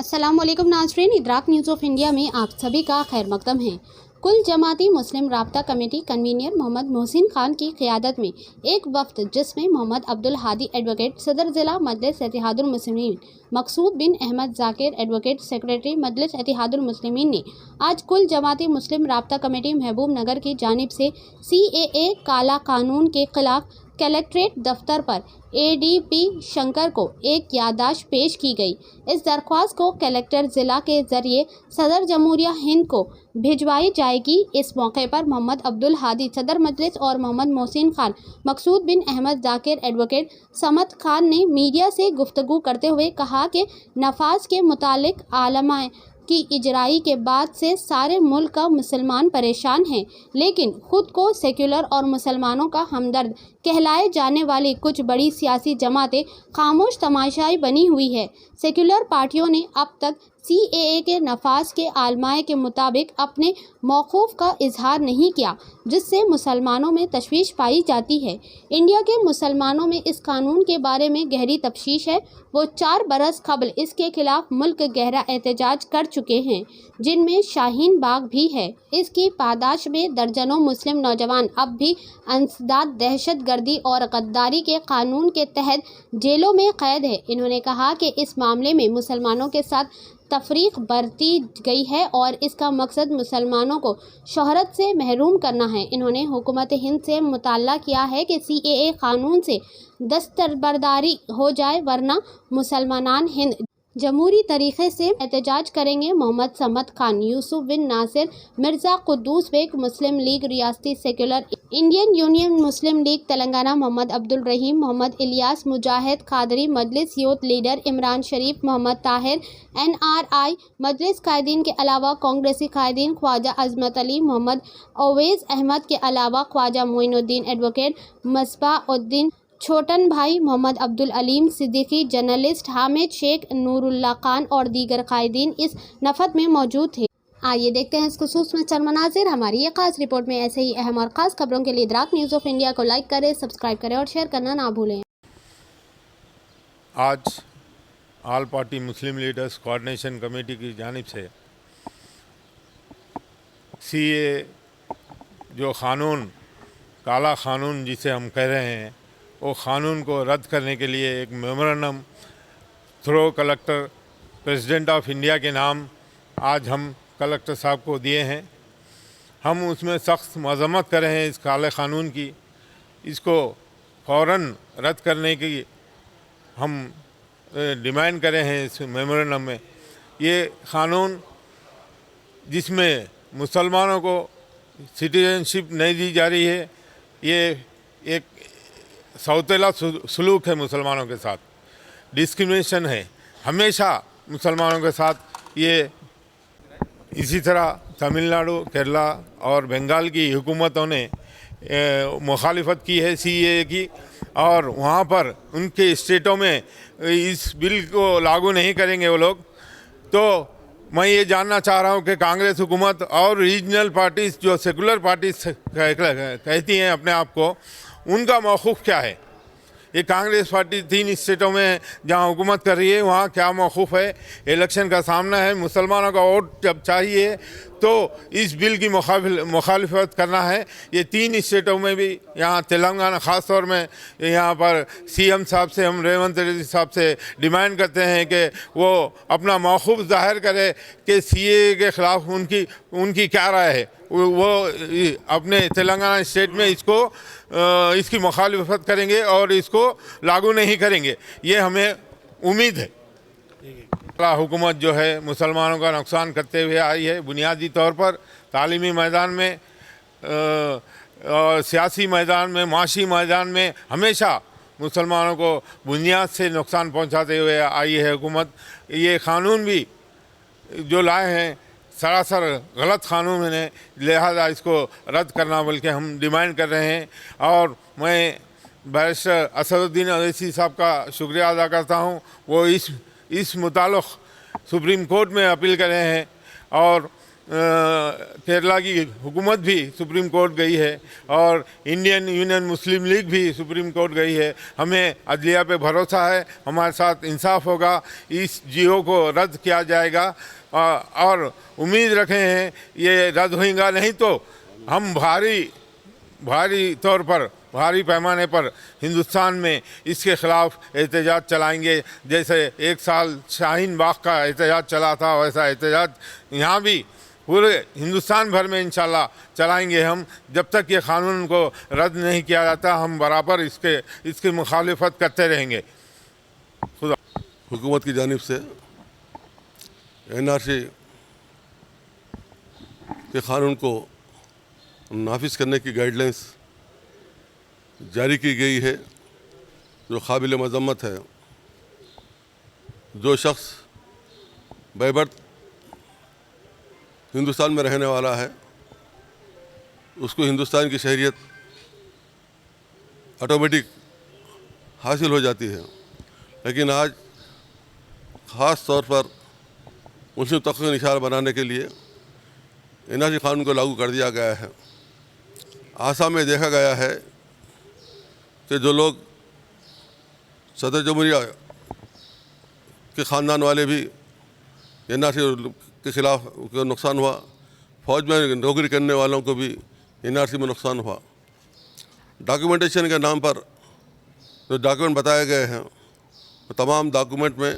अस्सलाम वालेकुम नाज़रीन, इदराक न्यूज़ ऑफ इंडिया में आप सभी का खैर मकदम है। कुल जमाती मुस्लिम राब्ता कमेटी कन्वीनर मोहम्मद मोहसिन खान की क़ियादत में एक वफ़द जिसमें मोहम्मद अब्दुल हादी एडवोकेट सदर ज़िला मजलिस इत्तेहादुल मुस्लिमीन, मकसूद बिन अहमद ज़ाकिर एडवोकेट सेक्रेटरी मजलिस इत्तेहादुल मुस्लिमीन ने आज कुल जमाती मुस्लिम राब्ता कमेटी महबूब नगर की जानिब से CAA काला कानून के ख़िलाफ़ कलेक्ट्रेट दफ्तर पर ADP शंकर को एक याददाश्त पेश की गई। इस दरख्वास्त को कलेक्टर ज़िला के ज़रिए सदर जमहूरिया हिंद को भिजवाई जाएगी। इस मौके पर मोहम्मद अब्दुल हादी सदर मजलिस और मोहम्मद मोहसिन खान, मकसूद बिन अहमद ज़ाकिर एडवोकेट समद खान ने मीडिया से गुफ्तगू करते हुए कहा कि नफाज के मुतालिक आलमाए की इजराई के बाद से सारे मुल्क का मुसलमान परेशान हैं, लेकिन खुद को सेक्युलर और मुसलमानों का हमदर्द कहलाए जाने वाली कुछ बड़ी सियासी जमातें खामोश तमाशाई बनी हुई है। सेक्युलर पार्टियों ने अब तक CAA के नफाज के आलमाए के मुताबिक अपने मौक़ूफ़ का इजहार नहीं किया, जिससे मुसलमानों में तशवीश पाई जाती है। इंडिया के मुसलमानों में इस कानून के बारे में गहरी तफ्शीश है। वो 4 बरस कबल इसके खिलाफ मुल्क गहरा एहतजाज कर चुके हैं, जिनमें शाहीन बाग भी है। इसकी पादाश में दर्जनों मुस्लिम नौजवान अब भी अंसदाद दहशत गर्दी और गद्दारी के कानून के तहत जेलों में कैद है। इन्होंने कहा कि इस मामले में मुसलमानों के साथ तफरीक बरती गई है और इसका मकसद मुसलमानों को शोहरत से महरूम करना है। इन्होंने हुकूमत हिंद से मुताल्ला किया है कि CAA कानून से दस्तबरदारी हो जाए, वरना मुसलमान हिंद जमहूरी तरीक़े से एहतजाज करेंगे। मोहम्मद समद खान, यूसुफ बिन नासिर, मिर्ज़ा कुद्दूस बेग, मुस्लिम लीग रियासती सेक्युलर, इंडियन यूनियन मुस्लिम लीग तेलंगाना, मोहम्मद अब्दुल रहीम, मोहम्मद इलियास, मुजाहिद कादरी, मजलिस यूथ लीडर इमरान शरीफ, मोहम्मद ताहिर, NRI मजलिस कायदीन के अलावा कांग्रेसी कायदीन ख्वाजा अजमत अली, मोहम्मद अवैस अहमद के अलावा ख्वाजा मोइनुद्दीन एडवोकेट मसबाउद्दीन छोटन भाई, मोहम्मद अब्दुल अलीम सिद्दीकी, जर्नलिस्ट हामिद शेख, नूरुल्लाह खान और दीगर कायदीन इस नफद में मौजूद थे। आइए देखते हैं इस खुसूस में चंद मनाज़िर। हमारी ये खास रिपोर्ट में ऐसे ही अहम और ख़ास खबरों के लिए इदराक न्यूज़ ऑफ इंडिया को लाइक करें, सब्सक्राइब करें और शेयर करना ना भूलें। आज ऑल पार्टी मुस्लिम लीडर्स कोऑर्डिनेशन कमेटी की जानिब से CAA जो क़ानून, काला क़ानून जिसे हम कह रहे हैं, वो क़ानून को रद्द करने के लिए एक memorandum through collector president of India के नाम आज हम कलेक्टर साहब को दिए हैं। हम उसमें सख्त मज़म्मत कर रहे हैं इस काले क़ानून की। इसको फ़ौरन रद्द करने की हम डिमांड कर रहे हैं इस मेमोरेंडम में। ये क़ानून जिसमें मुसलमानों को सिटीजनशिप नहीं दी जा रही है, ये एक सौतेला सलूक है मुसलमानों के साथ, डिस्क्रिमिनेशन है हमेशा मुसलमानों के साथ। ये इसी तरह तमिलनाडु, केरला और बंगाल की हुकूमतों ने मुखालिफत की है CAA की, और वहाँ पर उनके स्टेटों में इस बिल को लागू नहीं करेंगे वो लोग। तो मैं ये जानना चाह रहा हूँ कि कांग्रेस हुकूमत और रीजनल पार्टीज़ जो सेकुलर पार्टीज़ कहती हैं अपने आप को, उनका मौक़ूफ़ क्या है। ये कांग्रेस पार्टी 3 स्टेटों में जहाँ हुकूमत कर रही है, वहाँ क्या मौक़ूफ़ है। इलेक्शन का सामना है, मुसलमानों का वोट जब चाहिए तो इस बिल की मुखालिफत करना है। ये 3 स्टेटों में भी, यहाँ तेलंगाना ख़ास तौर में, यहाँ पर CM साहब से, हम रेवंत रेड्डी साहब से डिमांड करते हैं कि वो अपना मौक़ूफ़ ज़ाहिर करे कि CAA के ख़िलाफ़ उनकी क्या राय है। वो अपने तेलंगाना स्टेट में इसकी मुखालिफत करेंगे और इसको लागू नहीं करेंगे, ये हमें उम्मीद है। हुकूमत जो है मुसलमानों का नुकसान करते हुए आई है, बुनियादी तौर पर तालीमी मैदान में और सियासी मैदान में, माशी मैदान में हमेशा मुसलमानों को बुनियाद से नुकसान पहुंचाते हुए आई है हुकूमत। ये क़ानून भी जो लाए हैं सरासर गलत क़ानून है, लिहाजा इसको रद्द करना बल्कि हम डिमांड कर रहे हैं। और मैं बैरिस्टर असदुद्दीन अवैसी साहब का शुक्रिया अदा करता हूँ। वो इस मुताल्लिक़ सुप्रीम कोर्ट में अपील कर रहे हैं और केरला की हुकूमत भी सुप्रीम कोर्ट गई है और इंडियन यूनियन मुस्लिम लीग भी सुप्रीम कोर्ट गई है। हमें अदलिया पे भरोसा है, हमारे साथ इंसाफ होगा, इस जियो को रद्द किया जाएगा और उम्मीद रखे हैं ये रद्द होगा, नहीं तो हम भारी तौर पर, भारी पैमाने पर हिंदुस्तान में इसके ख़िलाफ़ एहतजाज चलाएंगे। जैसे एक साल शाहीन बाग का एहतजाज चला था, वैसा एहतजाज यहाँ भी पूरे हिंदुस्तान भर में इंशाल्लाह चलाएंगे हम। जब तक ये क़ानून को रद्द नहीं किया जाता हम बराबर इसकी मुखालिफत करते रहेंगे। खुदा हुकूमत की जानिब से NRC के क़ानून को नाफिज करने की गाइडलाइंस जारी की गई है, जो काबिल मज़म्मत है। जो शख्स बैबर्थ हिंदुस्तान में रहने वाला है उसको हिंदुस्तान की शहरियत ऑटोमेटिक हासिल हो जाती है, लेकिन आज ख़ास तौर पर मुस्लिम तबके को निशाना बनाने के लिए NRC क़ानून को लागू कर दिया गया है। आसाम में देखा गया है कि जो लोग सदर जमहूरिया के ख़ानदान वाले भी NRC के ख़िलाफ़ को नुकसान हुआ, फ़ौज में नौकरी करने वालों को भी NRC में नुकसान हुआ। डॉक्यूमेंटेशन के नाम पर जो डॉक्यूमेंट बताए गए हैं तो तमाम डॉक्यूमेंट में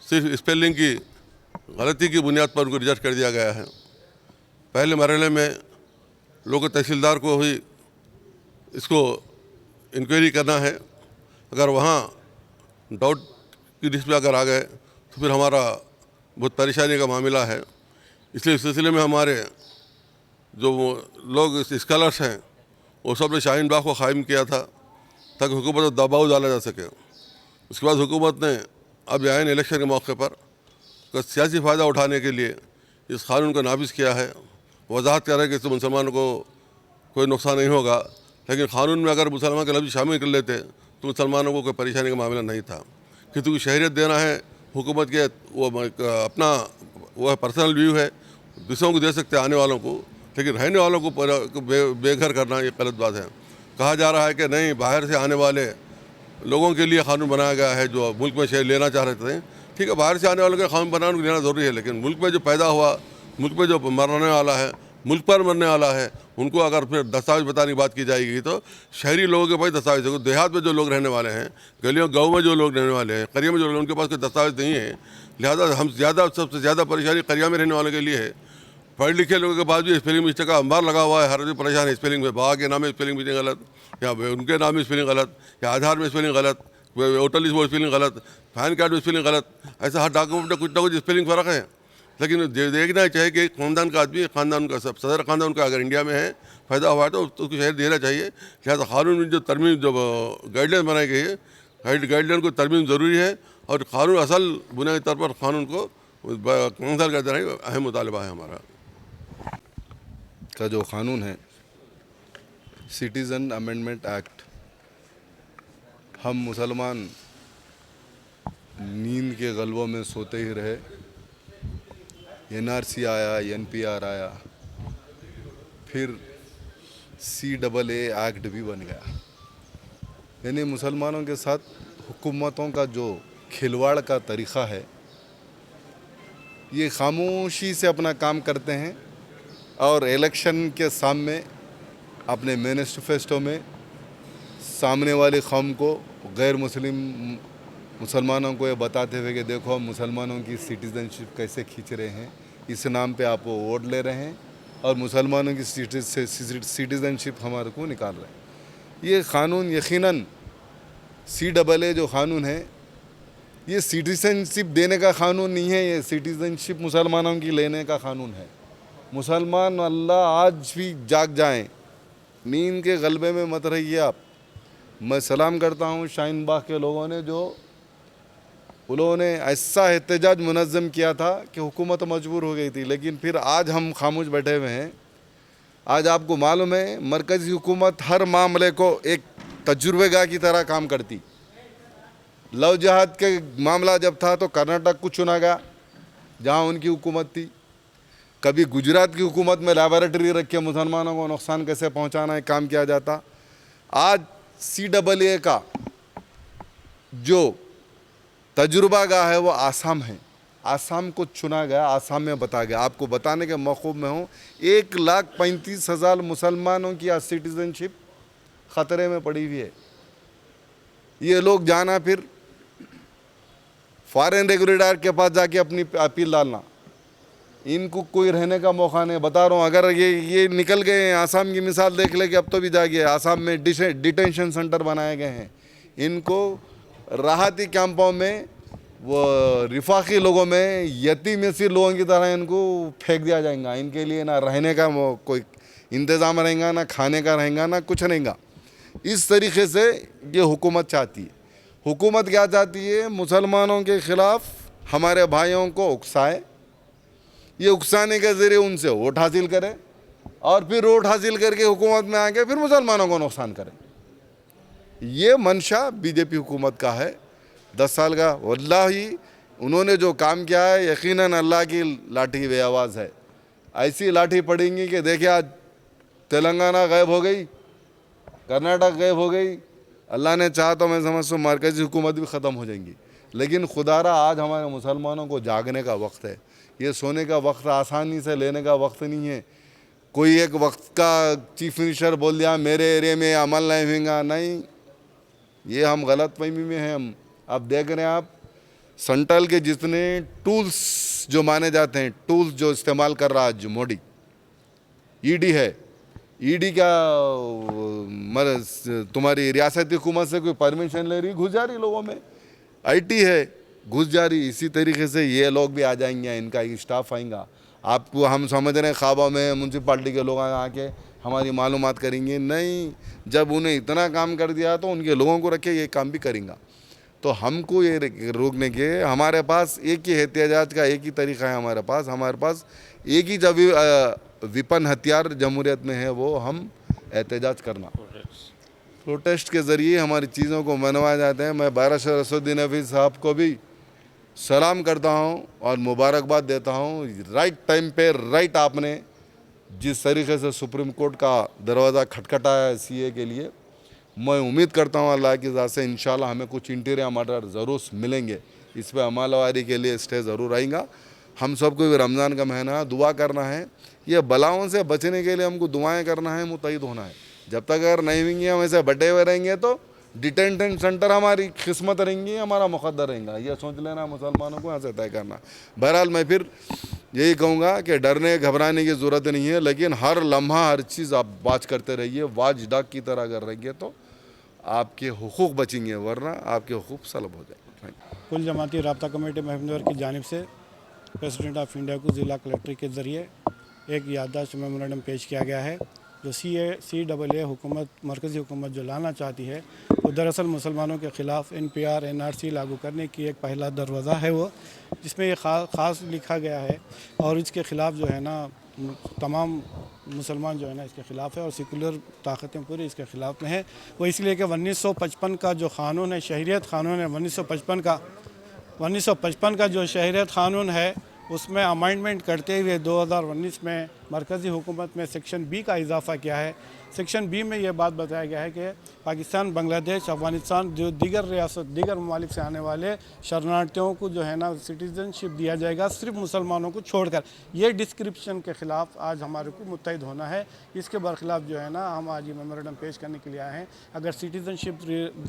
सिर्फ स्पेलिंग की गलती की बुनियाद पर उनको रिजेक्ट कर दिया गया है। पहले मरहले में लोगों तहसीलदार को ही इसको इंक्वायरी करना है, अगर वहाँ डाउट की लिस्ट में अगर आ गए तो फिर हमारा बहुत परेशानी का मामला है। इसलिए इस सिलसिले में हमारे जो लोग स्कॉलर्स हैं वो सब ने शाहीन बाग को क़ायम किया था ताकि हुकूमत को दबाव डाला जा सके। उसके बाद हुकूमत ने अब आइन इलेक्शन के मौके पर सियासी फ़ायदा उठाने के लिए इस क़ानून को नाफिज किया है। वजाहत कर रहे हैं कि इससे मुसलमानों को कोई नुकसान नहीं होगा, लेकिन क़ानून में अगर मुसलमान के लफ्ज़ शामिल कर लेते तो मुसलमानों को कोई परेशानी का मामला नहीं था। किसी को शहरियत देना है हुकूमत के वो अपना वो पर्सनल व्यू है, दूसरों को दे सकते हैं आने वालों को, लेकिन रहने वालों को बेघर करना ये गलत बात है। कहा जा रहा है कि नहीं, बाहर से आने वाले लोगों के लिए क़ानून बनाया गया है जो मुल्क में शहर लेना चाह रहे थे। ठीक है, बाहर से आने वालों के क़ानून बनाना लेना ज़रूरी है, लेकिन मुल्क में जो पैदा हुआ, मुल्क में जो मरने वाला है, मुल्क पर मरने वाला है, उनको अगर फिर दस्तावेज बताने की बात की जाएगी तो शहरी लोगों के पास दस्तावेज है। देहात में जो लोग रहने वाले हैं, गलियों गाँव में जो लोग रहने वाले हैं, करिया में जो लोग, उनके पास कोई दस्तावेज नहीं है। लिहाजा हम सबसे ज़्यादा परेशानी करिया में रहने वालों के लिए है। पढ़े लिखे लोगों के पास भी स्पेलिंग मिस्टेक का अंबार लगा हुआ है, हर आदमी परेशान है स्पेलिंग में। बाबा के नाम में स्पेलिंग मिस्टेक गलत, या उनके नाम में स्पेलिंग गलत, या आधार में स्पेलिंग गलत, वोटर लिस्ट में स्पेलिंग गलत, पैन कार्ड में स्पेलिंग गलत, ऐसा हर डॉक्यूमेंट में कुछ ना कुछ स्पेलिंग फ़र्क है। लेकिन देखना चाहिए कि ख़ानदान का आदमी, ख़ानदान का सदर ख़ानदान का अगर इंडिया में है, फ़ायदा हुआ है तो उसको शहर देना चाहिए। लिहाजा क़ानून में जो तरमीम, जो गाइडलाइन बनाई गई है, गाइडलाइन को तरमीम ज़रूरी है और क़ानून असल बुनियादी तौर पर क़ानून को कैंसिल कर देना ही अहम मुतालबा है हमारा। का जो क़ानून है सिटीज़न अमेंडमेंट एक्ट, हम मुसलमान नींद के गलबों में सोते ही रहे। NRC आया, NPR आया, फिर CAA एक्ट भी बन गया। यानी मुसलमानों के साथ हुकूमतों का जो खिलवाड़ का तरीक़ा है, ये खामोशी से अपना काम करते हैं और इलेक्शन के सामने अपने मैनिफेस्टो में सामने वाली कौम को, गैर मुसलमानों को ये बताते हुए कि देखो हम मुसलमानों की सिटीज़नशिप कैसे खींच रहे हैं, इस नाम पे आप वो वोट ले रहे हैं और मुसलमानों की सिटीज़नशिप हमारे को निकाल रहे हैं। ये क़ानून यकीनन CAA जो क़ानून है, ये सिटीज़नशिप देने का क़ानून नहीं है, ये सिटीज़नशिप मुसलमानों की लेने का क़ानून है। मुसलमान अल्लाह आज भी जाग जाएं, नींद के गलबे में मत रहिए आप। मैं सलाम करता हूँ शाहीन बाग के लोगों ने, जो उन्होंने ऐसा एहतजाज मुनज़्ज़म किया था कि हुकूमत मजबूर हो गई थी, लेकिन फिर आज हम खामोश बैठे हुए हैं। आज आपको मालूम है मरकज़ी हुकूमत हर मामले को एक तजुर्बेगाह की तरह काम करती। लव जहाद के मामला जब था तो कर्नाटक को चुना गया जहाँ उनकी हुकूमत थी। कभी गुजरात की हुकूमत में लैबोरेटरी रख के मुसलमानों को नुकसान कैसे पहुंचाना है काम किया जाता। आज CAA का जो तजुर्बा गाह है वो आसाम है, आसाम को चुना गया, आसाम में बता गया। आपको बताने के मौक़ूफ़ में हूँ 1,35,000 मुसलमानों की आज सिटीज़नशिप ख़तरे में पड़ी हुई है। ये लोग जाना फिर फॉरेन रेगुलेटर के पास जाके अपनी अपील डालना, इनको कोई रहने का मौका नहीं। बता रहा हूँ, अगर ये निकल गए हैं, आसाम की मिसाल देख ले कि अब तो भी जाइए, आसाम में डिटेंशन सेंटर बनाए गए हैं। इनको राहती कैंपों में वो रिफाकी लोगों में यतीम यसीर लोगों की तरह इनको फेंक दिया जाएगा। इनके लिए ना रहने का कोई इंतज़ाम रहेगा, ना खाने का रहेगा, ना कुछ रहेगा। इस तरीके से ये हुकूमत चाहती है। हुकूमत क्या चाहती है? मुसलमानों के ख़िलाफ़ हमारे भाइयों को उकसाए, ये उकसाने के ज़रिए उनसे वोट हासिल करे और फिर वोट हासिल करके हुकूमत में आके फिर मुसलमानों को नुकसान करे। ये मंशा बीजेपी हुकूमत का है 10 साल का। वल्लाही उन्होंने जो काम किया है यकीनन अल्लाह की लाठी बे आवाज़ है। ऐसी लाठी पड़ेंगी कि देखिए आज तेलंगाना गायब हो गई, कर्नाटक गायब हो गई, अल्लाह ने चाहा तो मैं समझता हूँ मरकज़ी हुकूमत भी ख़त्म हो जाएंगी। लेकिन खुदारा आज हमारे मुसलमानों को जागने का वक्त है। ये सोने का वक्त आसानी से लेने का वक्त नहीं है। कोई एक वक्त का चीफ मिनिस्टर बोल दिया मेरे एरिया में अमल नहीं होगा, नहीं, ये हम गलत फहमी में हैं। हम अब देख रहे हैं, आप सेंट्रल के जितने टूल्स जो माने जाते हैं, टूल्स जो इस्तेमाल कर रहा है जो मोदी, ईडी है, ईडी क्या तुम्हारी रियासती हुकूमत से कोई परमिशन ले रही, घुस जा रही लोगों में, आईटी है घुस जा रही। इसी तरीके से ये लोग भी आ जाएंगे, इनका स्टाफ आएगा। आपको हम समझ रहे हैं ख्वाबों में म्यूनसिपाल्टी के लोग आके हमारी मालूमात करेंगे, नहीं, जब उन्हें इतना काम कर दिया तो उनके लोगों को रखे ये काम भी करेंगे। तो हमको ये रोकने के हमारे पास एक ही एहतियाज का एक ही तरीका है। हमारे पास एक ही जब विपन हथियार जमहूरियत में है, वो हम एहतजाज करना, प्रोटेस्ट के ज़रिए हमारी चीज़ों को मनवाया जाते हैं। मैं बारिशर असदुद्दीन हफीज़ साहब को भी सलाम करता हूं और मुबारकबाद देता हूं। राइट टाइम पे राइट आपने जिस तरीके से सुप्रीम कोर्ट का दरवाज़ा खटखटाया है सीए के लिए, मैं उम्मीद करता हूं अल्लाह की ज़ात से इंशाल्लाह हमें कुछ इंटीरियर मर्डर ज़रूर मिलेंगे। इस पर अमलवारी के लिए स्टे ज़रूर आएगा। हम सबको भी रमज़ान का महीना दुआ करना है, ये बलाओं से बचने के लिए हमको दुआएं करना है, मुतैद होना है। जब तक अगर नहीं होंगे, हम ऐसे बटे हुए रहेंगे तो डिटेंशन सेंटर हमारी किस्मत रहेंगी, हमारा मुक़द्दर रहेगा। ये सोच लेना मुसलमानों को यहाँ से तय करना। बहरहाल मैं फिर यही कहूँगा कि डरने घबराने की ज़रूरत नहीं है, लेकिन हर लम्हा हर चीज़ आप बात करते रहिए, वाच डाक की तरह अगर रहिए तो आपके हुकूक बचेंगे, वरना आपके हुकूक सलब हो जाएंगे। कुल जमाती राब्ता कमेटी महबूबनगर की जानिब से प्रेसिडेंट ऑफ इंडिया को ज़िला कलेक्टर के ज़रिए एक याददाश्त मेमोरेंडम पेश किया गया है। जो CAA हुकूमत मरकज़ी हुकूमत जो लाना चाहती है, वो दरअसल मुसलमानों के ख़िलाफ़ NPR NRC लागू करने की एक पहला दरवाज़ा है वो, जिसमें ये ख़ास लिखा गया है और इसके ख़िलाफ़ जो है ना तमाम मुसलमान जो है ना इसके ख़िलाफ़ है और सेकुलर ताकतें पूरी इसके ख़िलाफ़ में है। वो इसलिए कि 1955 का जो क़ानून है, शहरियत क़ानून है, 1955 का जो शहरियत क़ानून है, उसमें अमेंडमेंट करते हुए 2019 में मरकज़ी हुकूमत में सेक्शन B का इजाफ़ा किया है। सेक्शन B में ये बात बताया गया है कि पाकिस्तान, बांग्लादेश, अफ़गानिस्तान जो दीगर ममालिक से आने वाले शरणार्थियों को जो है ना सिटीज़नशिप दिया जाएगा, सिर्फ मुसलमानों को छोड़कर। ये डिस्क्रिप्शन के ख़िलाफ़ आज हमारे को मुत्तहिद होना है। इसके बरखिलाफ़ जो है ना हम आज ये मेमोरेंडम पेश करने के लिए आए हैं। अगर सिटीज़नशिप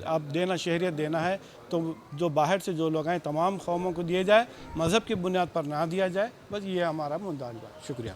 आप देना, शहरियत देना है तो जो बाहर से जो लोग आए तमाम कौमों को दिए जाए, मज़हब की बुनियाद पर ना दिया जाए। बस ये हमारा मुद्दा है। शुक्रिया।